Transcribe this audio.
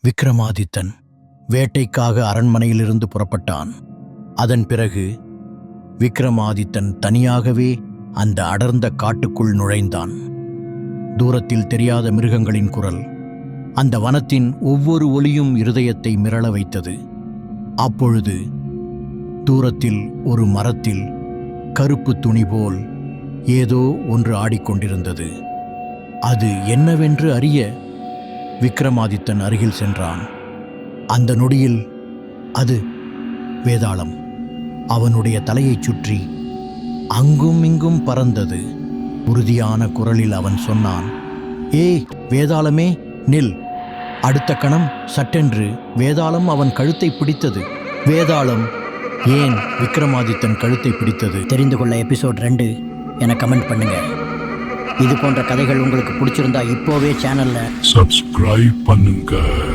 விக்ரமாதித்தன் வேட்டைக்காக அரண்மனையிலிருந்து புறப்பட்டான். அதன் பிறகு விக்ரமாதித்தன் தனியாகவே அந்த அடர்ந்த காட்டுக்குள் நுழைந்தான். தூரத்தில் தெரியாத மிருகங்களின் குரல், அந்த வனத்தின் ஒவ்வொரு ஒலியும் இருதயத்தை மிரள வைத்தது. அப்பொழுது தூரத்தில் ஒரு மரத்தில் கருப்பு துணி போல் ஏதோ ஒன்று ஆடிக்கொண்டிருந்தது. அது என்னவென்று அறிய விக்ரமாதித்தன் அருகில் சென்றான். அந்த நொடியில் அது வேதாளம். அவனுடைய தலையைச் சுற்றி அங்கும் இங்கும் பறந்தது. உறுதியான குரலில் அவன் சொன்னான், "ஏய் வேதாளமே, நில்!" அடுத்த கணம் சட்டென்று வேதாளம் அவன் கழுத்தை பிடித்தது. வேதாளம் ஏன் விக்ரமாதித்தன் கழுத்தை பிடித்தது தெரிந்து கொள்ள எபிசோட் 2 என கமெண்ட் பண்ணுங்க. இது போன்ற கதைகள் உங்களுக்கு பிடிச்சிருந்தா இப்போவே சேனல்ல சப்ஸ்கிரைப் பண்ணுங்க.